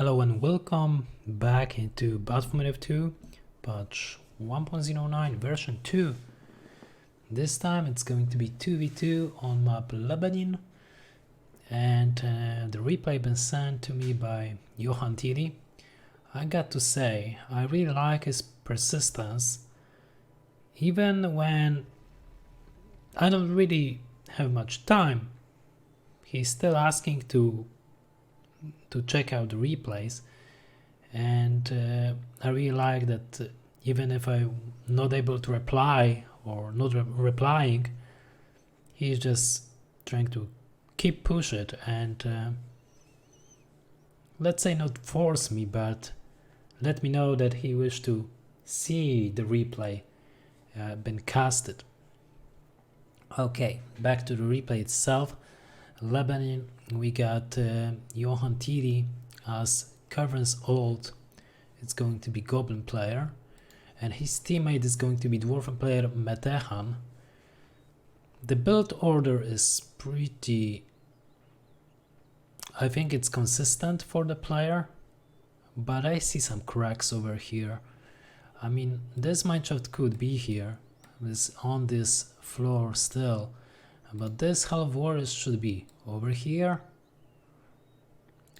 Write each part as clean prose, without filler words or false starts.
Hello and welcome back into BFME II, patch 1.09 version 2. This time it's going to be 2v2 on map Lebenin, and the replay been sent to me by Johan Tiri. I got to say, I really like his persistence, even when I don't really have much time. He's still asking to check out the replays, and I really like that even if I'm not able to reply or not replying, he's just trying to keep push it and let's say not force me, but let me know that he wished to see the replay been casted. Okay, back to the replay itself. Lebenin, we got Johan Tiri as CavernsOld. It's going to be Goblin player, and his teammate is going to be Dwarven player Metehan. The build order is pretty, I think it's consistent for the player, but I see some cracks over here. I mean, this mineshaft could be here, is on this floor still, but this half warriors should be over here,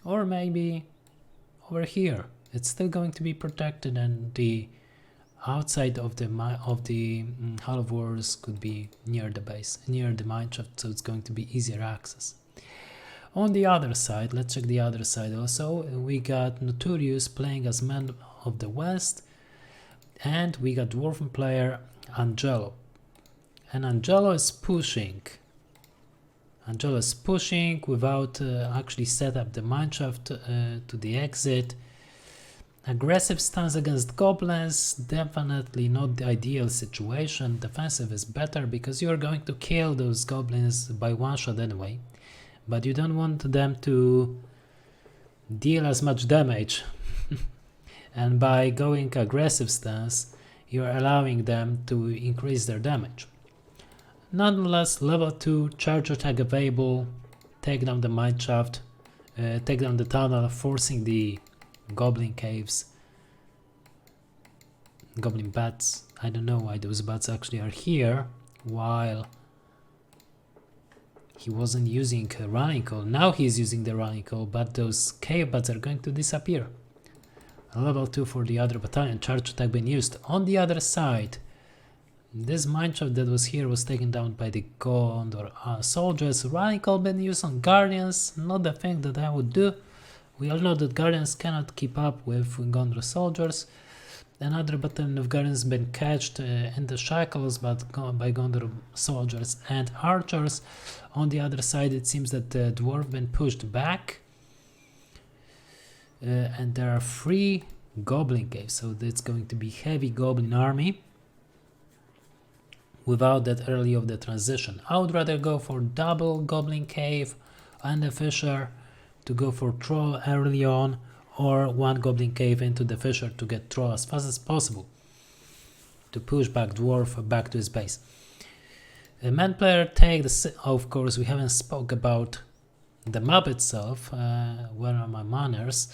or maybe over here. It's still going to be protected, and the outside of the half warriors could be near the base, near the mineshaft, so it's going to be easier access. On the other side, let's check the other side also. We got Notorious playing as Man of the West, and we got Dwarven player Angelo. And Angelo is pushing. Angelo is pushing without actually set up the mineshaft to the exit. Aggressive stance against Goblins, definitely not the ideal situation. Defensive is better because you're going to kill those Goblins by one shot anyway. But you don't want them to deal as much damage. And by going aggressive stance, you're allowing them to increase their damage. Nonetheless, level 2 charge attack available, take down the mineshaft, take down the tunnel, forcing the goblin caves, goblin bats. I don't know why those bats actually are here while he wasn't using a running call. Now he's using the running call, but those cave bats are going to disappear. Level 2 for the other battalion, charge attack being used. On the other side, this mineshaft that was here was taken down by the Gondor soldiers. Running call been used on Guardians, not the thing that I would do. We all know that Guardians cannot keep up with Gondor soldiers. Another battalion of Guardians been catched in the shackles by Gondor soldiers and archers. On the other side, it seems that the Dwarf been pushed back, and there are 3 goblin caves, so it's going to be heavy goblin army without that early of the transition. I would rather go for double goblin cave and a fissure to go for troll early on, or 1 goblin cave into the fissure to get troll as fast as possible to push back Dwarf back to his base. The man player take the, of course we haven't spoke about the map itself. Where are my manners?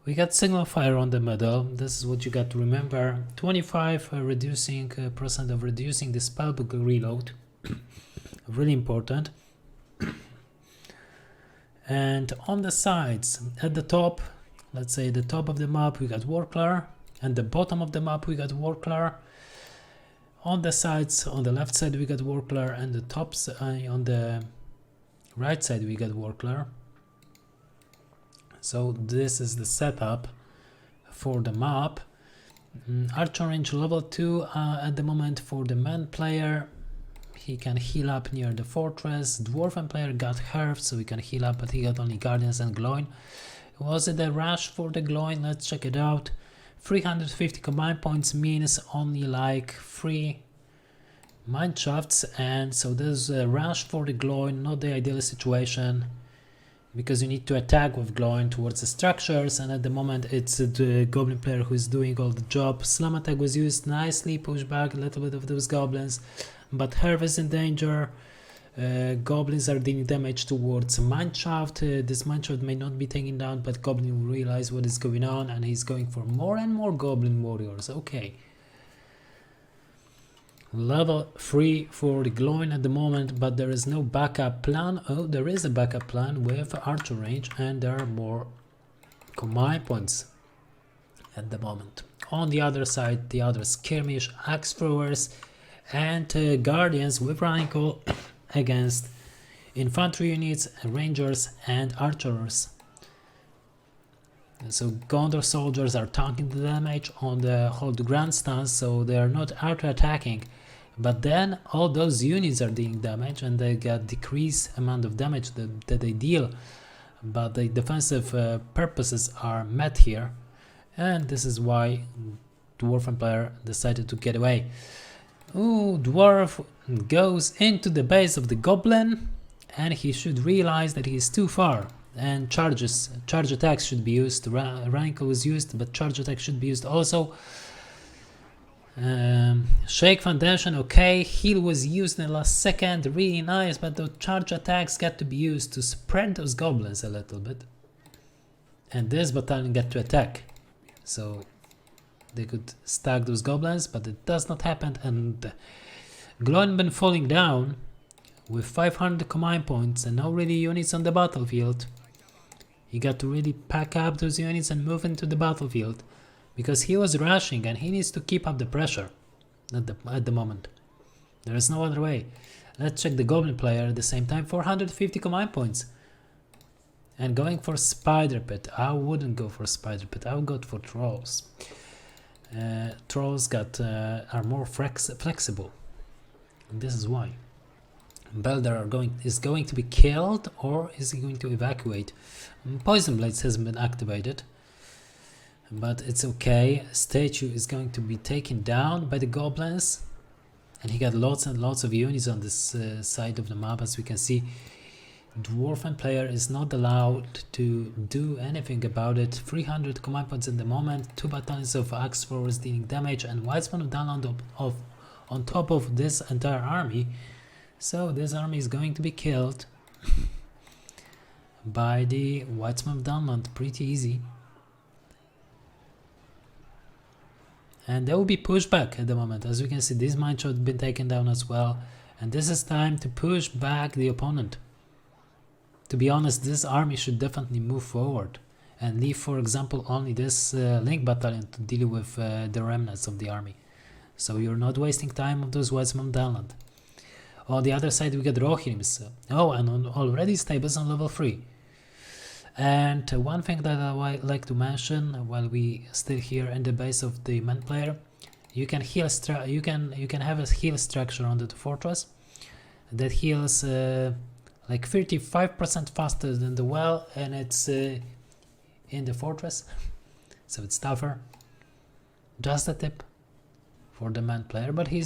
We got signal fire on the middle. This is what you got to remember. 25% of reducing the spellbook reload. Really important. And on the sides, at the top, let's say the top of the map, we got Warclar, and the bottom of the map we got Warclar. On the sides, on the left side we got Warclar, and the tops on the right side we got Warclar. So this is the setup for the map. Archer range level 2 at the moment for the man player. He can heal up near the fortress. Dwarven player got Herb, so he can heal up, but he got only Guardians and Glowing. Was it a rush for the Glowing? Let's check it out. 350 combined points means only like 3 mineshafts, and so there's a rush for the Glowing, not the ideal situation, because you need to attack with Glowing towards the structures, and at the moment it's the Goblin player who is doing all the job. Slam attack was used nicely, push back a little bit of those Goblins, but Herb is in danger. Goblins are dealing damage towards Mineshaft. This Mineshaft may not be taken down, but Goblin will realize what is going on and he's going for more and more Goblin warriors. Okay. Level 3 for the Gloin at the moment, but there is no backup plan. Oh, there is a backup plan with archer range, and there are more command points at the moment. On the other side, the other skirmish, axe throwers and guardians with rifle against infantry units, rangers and archers. So Gondor soldiers are tanking the damage on the hold grand stance, so they are not auto attacking, but then all those units are dealing damage and they get decreased amount of damage that they deal, but the defensive purposes are met here, and this is why Dwarven player decided to get away. Ooh, Dwarf goes into the base of the Goblin, and he should realize that he is too far, and charge attacks should be used. Rankle was used, but charge attacks should be used also. Shake Foundation, okay, heal was used in the last second, really nice, but the charge attacks got to be used to spread those Goblins a little bit. And this battalion got to attack, so they could stack those Goblins, but it does not happen, and Gloin been falling down with 500 command points and no really units on the battlefield. He got to really pack up those units and move into the battlefield, because he was rushing and he needs to keep up the pressure at the moment. There is no other way. Let's check the Goblin player at the same time. 450 command points. And going for Spider Pit. I wouldn't go for Spider Pit. I would go for Trolls. Trolls are more flexible. And this is why. Beldar is going to be killed, or is he going to evacuate? Poison Blades has been activated, but it's okay. Statue is going to be taken down by the Goblins, and he got lots and lots of units on this side of the map. As we can see, Dwarven player is not allowed to do anything about it. 300 command points at the moment, 2 battalions of axe throwers dealing damage, and Whitesman of Downland on top of this entire army. So this army is going to be killed by the Whitesman of Downland pretty easy. And they will be pushed back at the moment. As we can see, this mine shot been taken down as well. And this is time to push back the opponent. To be honest, this army should definitely move forward and leave, for example, only this Link battalion to deal with the remnants of the army. So you're not wasting time of those Whitesman of Downland. On the other side, we got Rohirrim's. Oh, and already stables on level 3. And one thing that I would like to mention while we still here in the base of the man player, you can heal. You can have a heal structure on the fortress that heals like 35% faster than the well, and it's in the fortress, so it's tougher. Just a tip for the man player, but he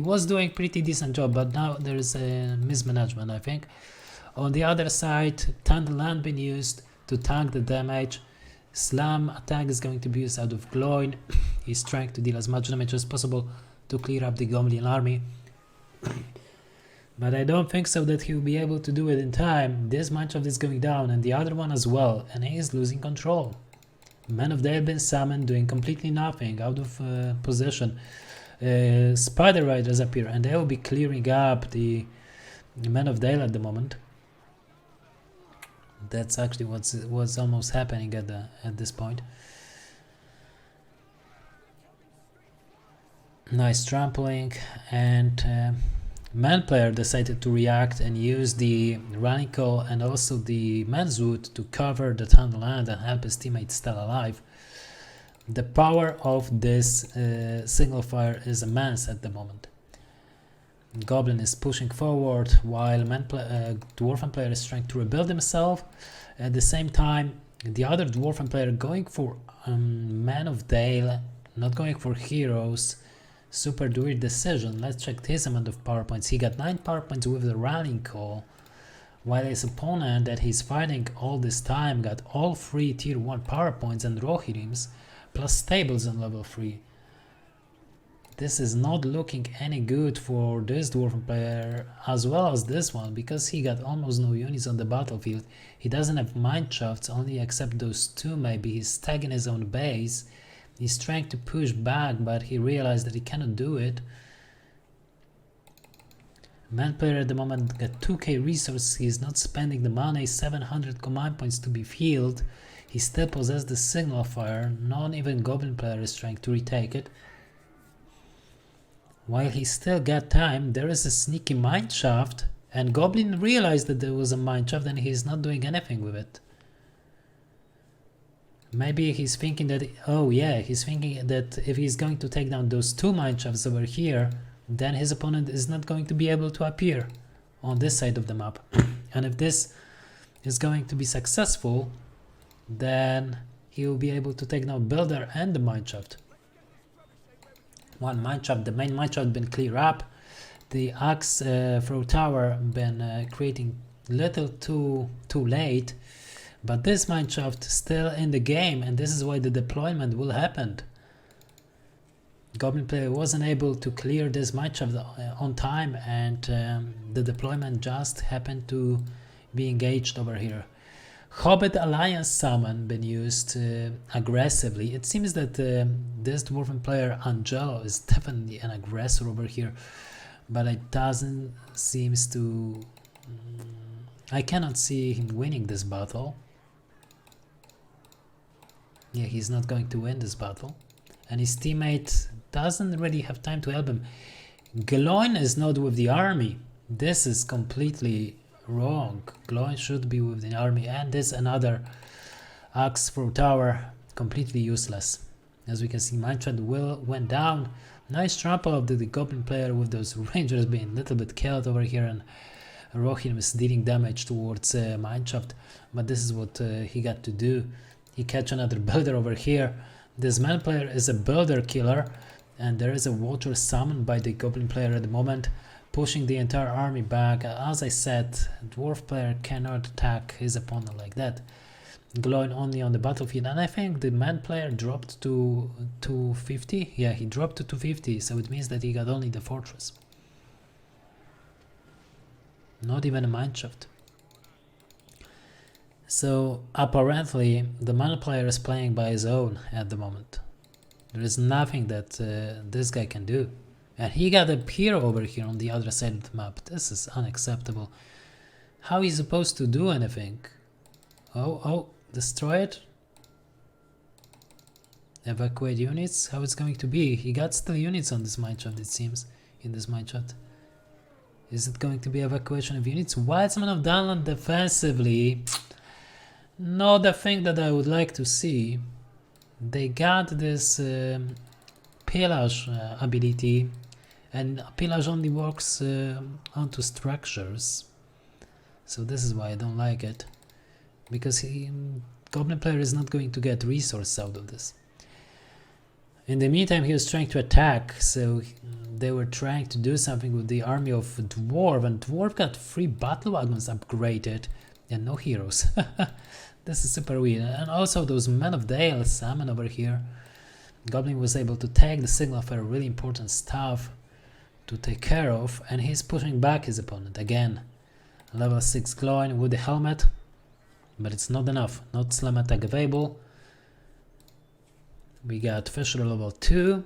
was doing pretty decent job, but now there is a mismanagement, I think. On the other side, Thunderland been used to tank the damage. Slam attack is going to be used out of Gloin. He's trying to deal as much damage as possible to clear up the Goblin army. But I don't think so that he will be able to do it in time. This matchup is going down, and the other one as well, and he is losing control. Men of Dale been summoned, doing completely nothing, out of position. Spider Riders appear, and they will be clearing up the Men of Dale at the moment. That's actually what's almost happening at this point. Nice trampling, and man player decided to react and use the Radical and also the Man's Wood to cover the Thunderland and help his teammates stay alive. The power of this single fire is immense at the moment. Goblin is pushing forward while Dwarven player is trying to rebuild himself. At the same time, the other Dwarven player going for Man of Dale, not going for heroes. Super weird decision. Let's check his amount of power points. He got 9 power points with the rallying call, while his opponent that he's fighting all this time got all 3 tier 1 power points and Rohirrims plus stables on level 3. This is not looking any good for this Dwarven player as well as this one, because he got almost no units on the battlefield. He doesn't have mineshafts, only except those two maybe. He's stacking his own base. He's trying to push back, but he realized that he cannot do it. Man player at the moment got 2k resources. He's not spending the money, 700 command points to be filled. He still possesses the signal fire. Not even Goblin player is trying to retake it. While he still got time, there is a sneaky mineshaft, and Goblin realized that there was a mineshaft and he's not doing anything with it. Maybe he's thinking that, oh yeah, he's thinking that if he's going to take down those two mineshafts over here, then his opponent is not going to be able to appear on this side of the map. And if this is going to be successful, then he will be able to take down Builder and the mineshaft. One mineshaft, the main mineshaft been cleared up. The axe throw tower been creating little too late, but this mineshaft still in the game, and this is why the deployment will happen. Goblin player wasn't able to clear this mineshaft on time, and the deployment just happened to be engaged over here. Hobbit Alliance summon been used aggressively. It seems that this Dwarven player Angelo is definitely an aggressor over here, but it doesn't seems to... I cannot see him winning this battle. Yeah, he's not going to win this battle, and his teammate doesn't really have time to help him. Gloin is not with the army. This is completely wrong. Gloin should be with the army, and this another axe throw tower, completely useless. As we can see, mineshaft went down. Nice trample of the Goblin player with those rangers being a little bit killed over here, and Rohirrim is dealing damage towards mineshaft, but this is what he got to do. He catch another builder over here. This man player is a builder killer, and there is a water summoned by the Goblin player at the moment, pushing the entire army back. As I said, Dwarf player cannot attack his opponent like that. Gloin only on the battlefield, and I think the man player dropped to 250. Yeah, he dropped to 250, so it means that he got only the fortress. Not even a mineshaft. So apparently the man player is playing by his own at the moment. There is nothing that this guy can do. And he got a hero over here on the other side of the map. This is unacceptable. How is he supposed to do anything? Oh, destroy it? Evacuate units? How it's going to be? He got still units on this mineshaft, it seems, in this mineshaft. Is it going to be evacuation of units? Wildsman of Dunland defensively. Not the thing that I would like to see. They got this pillage ability, and pillage only works onto structures. So this is why I don't like it, because Goblin player is not going to get resources out of this. In the meantime, he was trying to attack, so they were trying to do something with the army of Dwarf, and Dwarf got 3 battle wagons upgraded and no heroes. This is super weird. And also those Men of Dale summon over here. Goblin was able to take the signal for really important stuff to take care of, and he's pushing back his opponent again. Level 6 Gloin with the helmet, but it's not enough. Not slam attack available. We got Fisher level 2,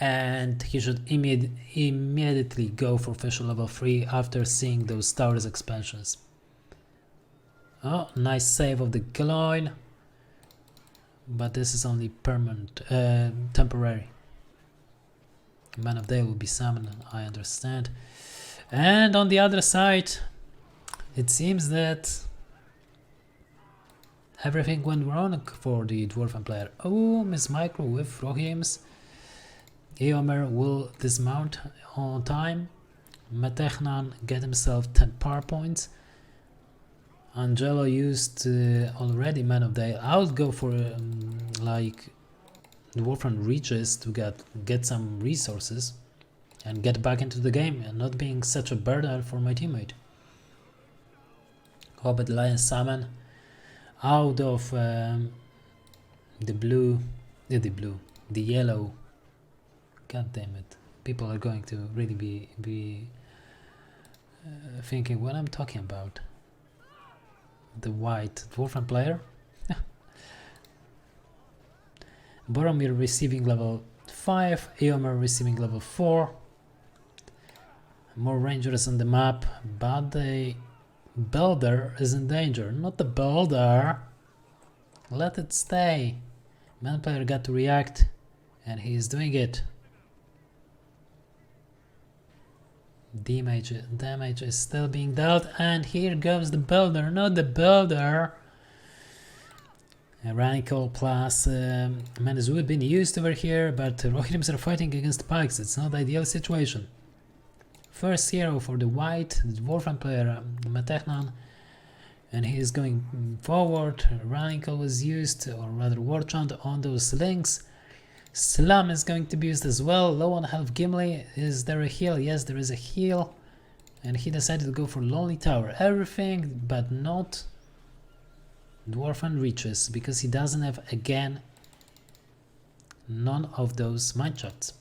and he should immediately go for Fisher level 3 after seeing those towers expansions. Oh, nice save of the Gloin, but this is only permanent, temporary. Man of Day will be summoned, I understand. And on the other side, it seems that everything went wrong for the Dwarven player. Oh, Miss Micro with Rohirrim's. Eomer will dismount on time. Metehan get himself 10 power points. Angelo used already Man of Day. I would go for like Dwarven Reaches to get some resources and get back into the game and not being such a burden for my teammate. Hobbit Lion Summon out of the yellow God damn it. People are going to really be thinking what I'm talking about. The white Dwarven player. Boromir receiving level 5, Eomer receiving level 4. More rangers on the map, but the builder is in danger. Not the builder. Let it stay. Man player got to react, and he is doing it. Damage is still being dealt, and here goes the builder, not the builder. A radical plus menace would have been used over here, but Rohirrims are fighting against pikes. It's not the ideal situation. First hero for the white, the Dwarven player Metehan, and he is going forward. Radical was used, or rather War Chant on those links. Slam is going to be used as well. Low on health Gimli. Is there a heal? Yes, there is a heal. And he decided to go for Lonely Tower. Everything but not Dwarven Reaches, because he doesn't have, again, none of those mine shots.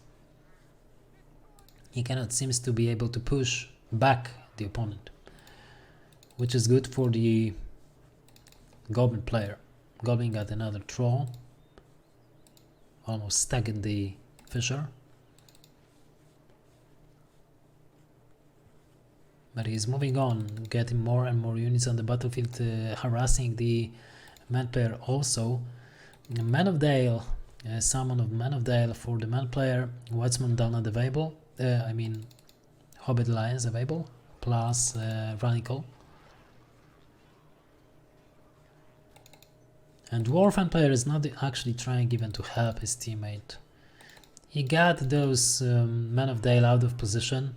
He cannot seems to be able to push back the opponent, which is good for the Goblin player. Goblin got another troll. Almost stuck in the fissure. But he's moving on, getting more and more units on the battlefield, harassing the man player also. Man of Dale, summon of Man of Dale for the man player. Watchman down not available. I mean, Hobbit Alliance available, plus Radical. And Dwarven player is not actually trying even to help his teammate. He got those Men of Dale out of position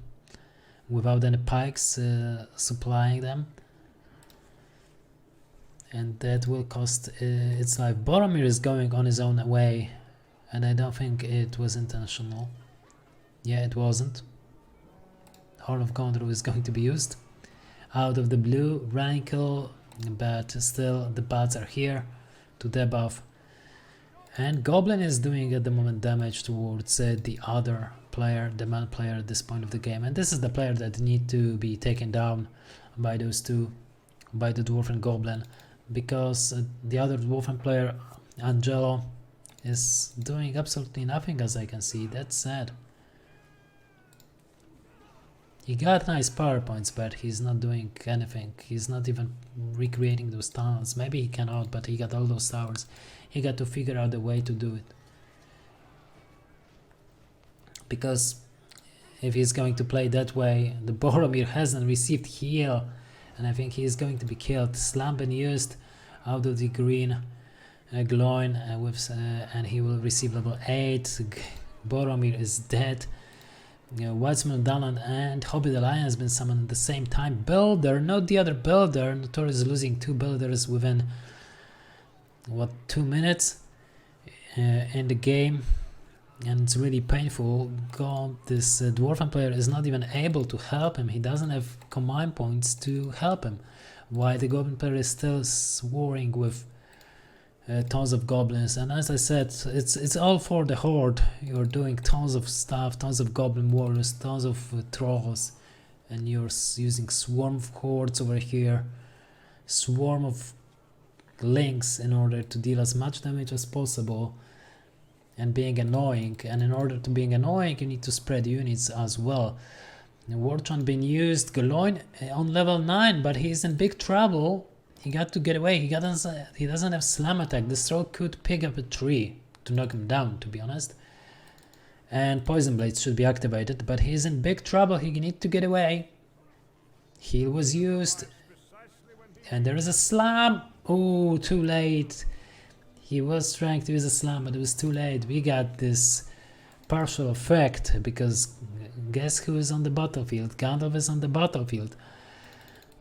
without any pikes supplying them. And that will cost its life. Boromir is going on his own way, and I don't think it was intentional. Yeah, it wasn't. Horn of Gondor is going to be used. Out of the blue, Radical, but still the bats are here to debuff, and Goblin is doing at the moment damage towards the other player, the man player at this point of the game, and this is the player that need to be taken down by those two, by the Dwarf and Goblin, because the other Dwarven player, Angelo, is doing absolutely nothing as I can see. That's sad. He got nice power points, but he's not doing anything. He's not even recreating those tunnels. Maybe he cannot, but he got all those towers. He got to figure out a way to do it. Because if he's going to play that way, the Boromir hasn't received heal, and I think he's going to be killed. Slam been used out of the green Gloin, and he will receive level 8. Boromir is dead. Watchman Daland and Hobbit Alliance has been summoned at the same time. Builder, not the other builder. Notorious is losing 2 builders within, what, 2 minutes in the game, and it's really painful. This Dwarven player is not even able to help him. He doesn't have command points to help him. Why the Goblin player is still swarming with tons of goblins, and as I said, it's all for the horde. You're doing tons of stuff, tons of goblin warriors, tons of trolls, and you're using swarm of hordes over here, swarm of links in order to deal as much damage as possible and being annoying. And in order to being annoying, you need to spread units as well. Warchant being used, Galoin on level 9, but he's in big trouble. He got to get away. He doesn't have slam attack. The stroke could pick up a tree to knock him down, to be honest. And poison blades should be activated, but he's in big trouble. He needs to get away. Heal was used, and there is a slam. Oh, too late. He was trying to use a slam, but it was too late. We got this partial effect because guess who is on the battlefield? Gandalf is on the battlefield.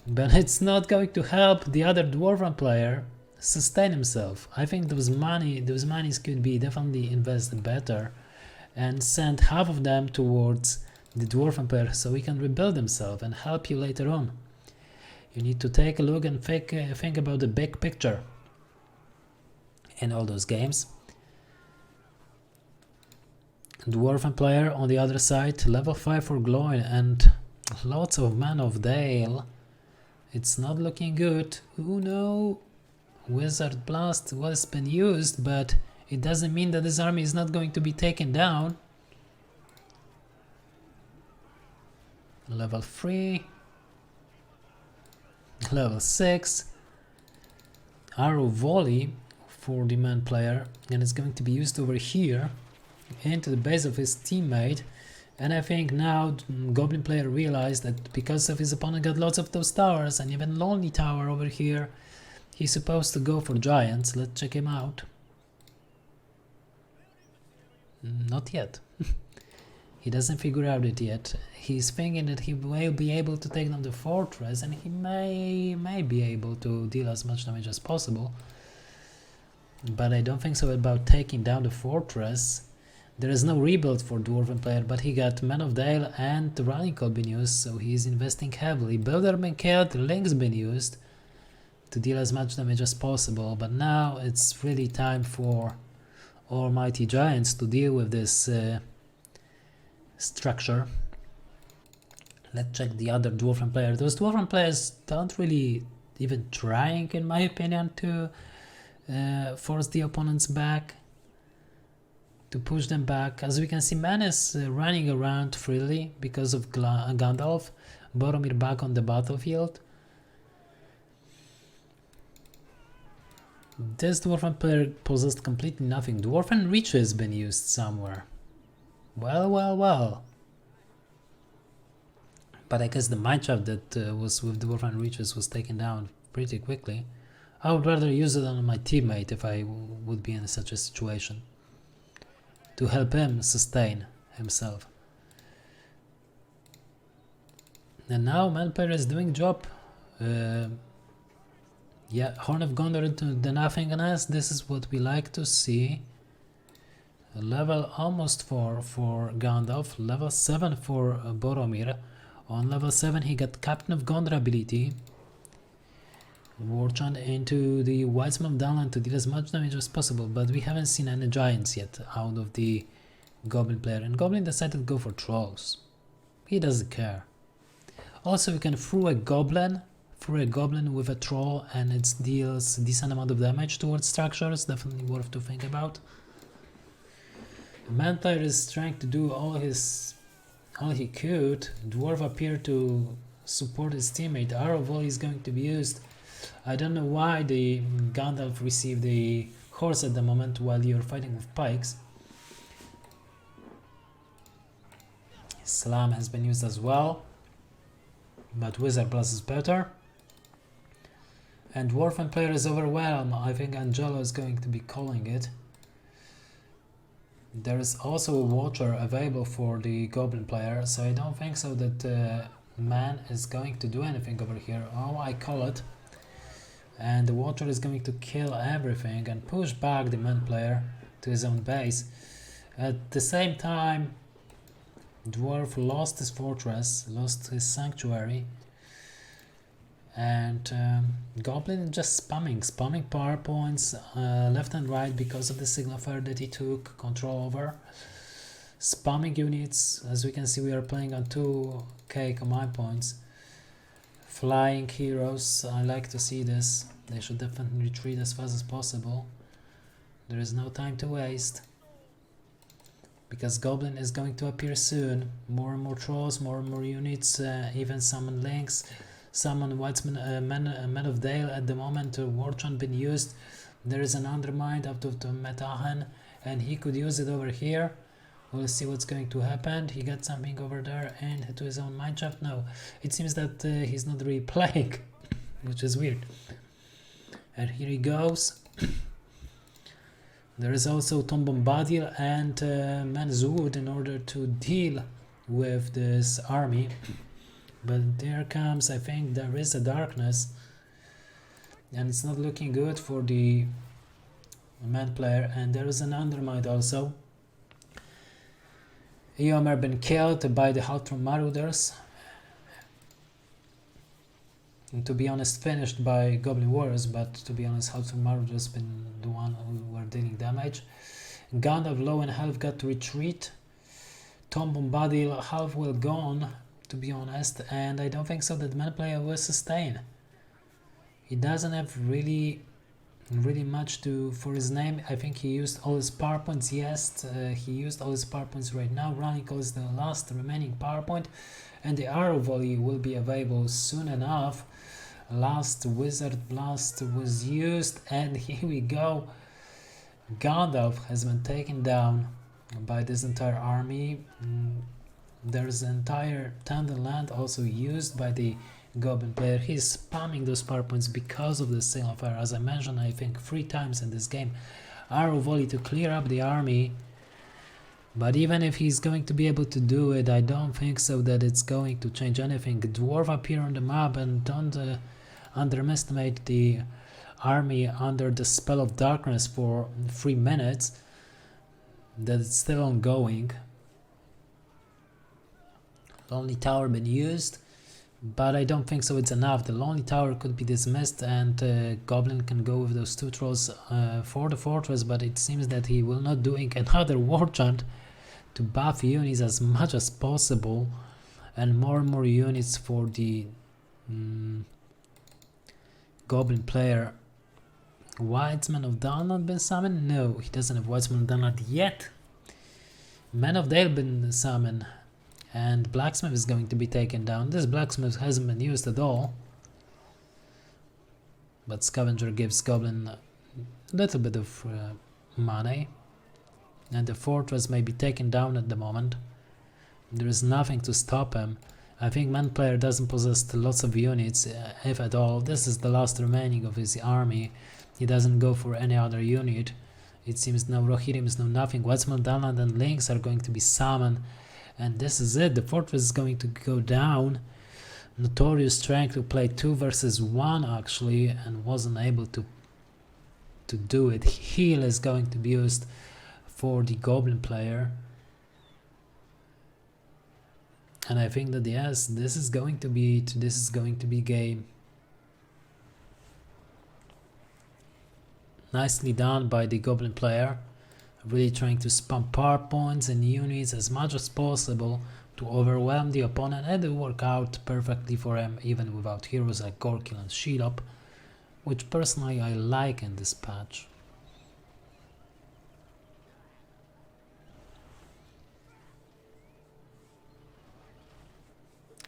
But it's not going to help the other Dwarven player sustain himself. I think those monies could be definitely invested better and send half of them towards the Dwarven player so he can rebuild himself and help you later on. You need to take a look and think about the big picture in all those games. Dwarven player on the other side, level 5 for Gloin and lots of Men of Dale. It's not looking good. Oh no! Wizard Blast was been used, but it doesn't mean that this army is not going to be taken down. Level 3. Level 6. Arrow Volley for the man player, and it's going to be used over here into the base of his teammate. And I think now Goblin player realized that because of his opponent got lots of those towers and even Lonely Tower over here, he's supposed to go for giants. Let's check him out. Not yet. He doesn't figure out it yet. He's thinking that he will be able to take down the fortress, and he may be able to deal as much damage as possible. But I don't think so about taking down the fortress. There is no rebuild for Dwarven player, but he got Men of Dale and the Running Call been used, so he's investing heavily. Builder been killed, Link's been used to deal as much damage as possible, but now it's really time for Almighty Giants to deal with this structure. Let's check the other Dwarven player. Those Dwarven players don't really even trying, in my opinion, to force the opponents back, to push them back. As we can see, Man is running around freely because of Gandalf. Boromir back on the battlefield. This Dwarven player possessed completely nothing. Dwarven Reach has been used somewhere. Well. But I guess the mineshaft that was with Dwarven Reaches was taken down pretty quickly. I would rather use it on my teammate if I would be in such a situation, to help him sustain himself. And now Man player is doing job. Yeah, Horn of Gondor into the nothingness. This is what we like to see. A level almost 4 for Gandalf, level 7 for Boromir. On level 7 he got Captain of Gondor ability. Warchant into the Wiseman of Downland to deal as much damage as possible, but we haven't seen any giants yet out of the Goblin player, and Goblin decided to go for trolls. He doesn't care. Also, we can throw a Goblin with a troll, and it deals a decent amount of damage towards structures. Definitely worth to think about. Man player is trying to do all he could. Dwarf appeared to support his teammate. Arrow Volley is going to be used. I don't know why the Gandalf received the horse at the moment while you're fighting with pikes. Slam has been used as well, but Wizard Blast is better. And Dwarven player is overwhelmed. I think Angelo is going to be calling it. There is also a Watcher available for the Goblin player, so I don't think so that Man is going to do anything over here. Oh, I call it. And the Watcher is going to kill everything and push back the Man player to his own base. At the same time, Dwarf lost his fortress, lost his sanctuary, and Goblin just spamming power points left and right because of the signal fire that he took control over. Spamming units, as we can see we are playing on 2k command points. Flying heroes, I like to see this. They should definitely retreat as fast as possible. There is no time to waste, because Goblin is going to appear soon. More and more trolls, more and more units, even summon links, summon Men of Dale. At the moment, Warchant been used. There is an Undermined up to Metehan, and he could use it over here. We'll see what's going to happen. He got something over there and to his own mineshaft. No, it seems that he's not really playing, which is weird. And here he goes. There is also Tom Bombadil and Manzood in order to deal with this army. But there comes, I think there is a darkness, and it's not looking good for the Man player. And there is an Undermined also. Eomer been killed by the Haltron Marauders, and to be honest finished by Goblin Warriors, but to be honest Haltron Marauders been the one who were dealing damage. Gandalf low in health got to retreat. Tom Bombadil half well gone, to be honest, and I don't think so that man player will sustain. He doesn't have really much to for his name. I think he used all his power points. Yes, he used all his power points right now. Running is the last remaining power point, and the arrow volley will be available soon enough. Last wizard blast was used, and here we go. Gandalf has been taken down by this entire army. There's an entire Tandon land also used by the Goblin player. He's spamming those power points because of the Signal of Fire, as I mentioned I think 3 times in this game. Arrow volley to clear up the army, but even if he's going to be able to do it, I don't think so that it's going to change anything. Dwarf appear on the map, and don't underestimate the army under the spell of darkness for 3 minutes. That it's still ongoing. Lonely Tower been used, but I don't think so it's enough. The Lonely Tower could be dismissed, and Goblin can go with those 2 trolls for the fortress, but it seems that he will not doing another war chant to buff units as much as possible, and more units for the Goblin player. Whitesman of Dunlad been summoned? No, he doesn't have Whitesman of Dunlad yet. Man of Dale been summoned, and Blacksmith is going to be taken down. This Blacksmith hasn't been used at all, but Scavenger gives Goblin a little bit of money, and the fortress may be taken down at the moment. There is nothing to stop him. I think man player doesn't possess lots of units, if at all. This is the last remaining of his army. He doesn't go for any other unit. It seems no Rohirrims, no nothing. Whitesman, Dunlad and Lynx are going to be summoned, and this is it. The fortress is going to go down. Notorious trying to play 2 versus 1 actually, and wasn't able to do it. Heal is going to be used for the Goblin player, and I think that yes, this is going to be game. Nicely done by the Goblin player, really trying to spam power points and units as much as possible to overwhelm the opponent, and it worked out perfectly for him even without heroes like Gorkil and Shelob, which personally I like in this patch.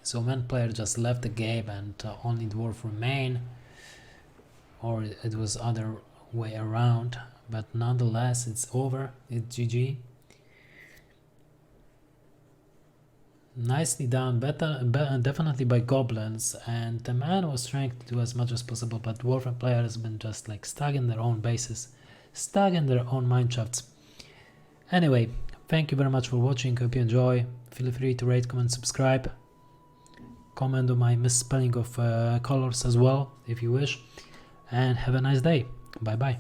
So man player just left the game, and only Dwarf remain, or it was other way around, but nonetheless it's over. It's GG. Nicely done, definitely by Goblins, and the man was trying to do as much as possible, but Dwarf player has been just like stuck in their own bases, stuck in their own mineshafts. Anyway, thank you very much for watching. Hope you enjoy. Feel free to rate, comment, subscribe, comment on my misspelling of colors as well if you wish, and have a nice day. Bye bye.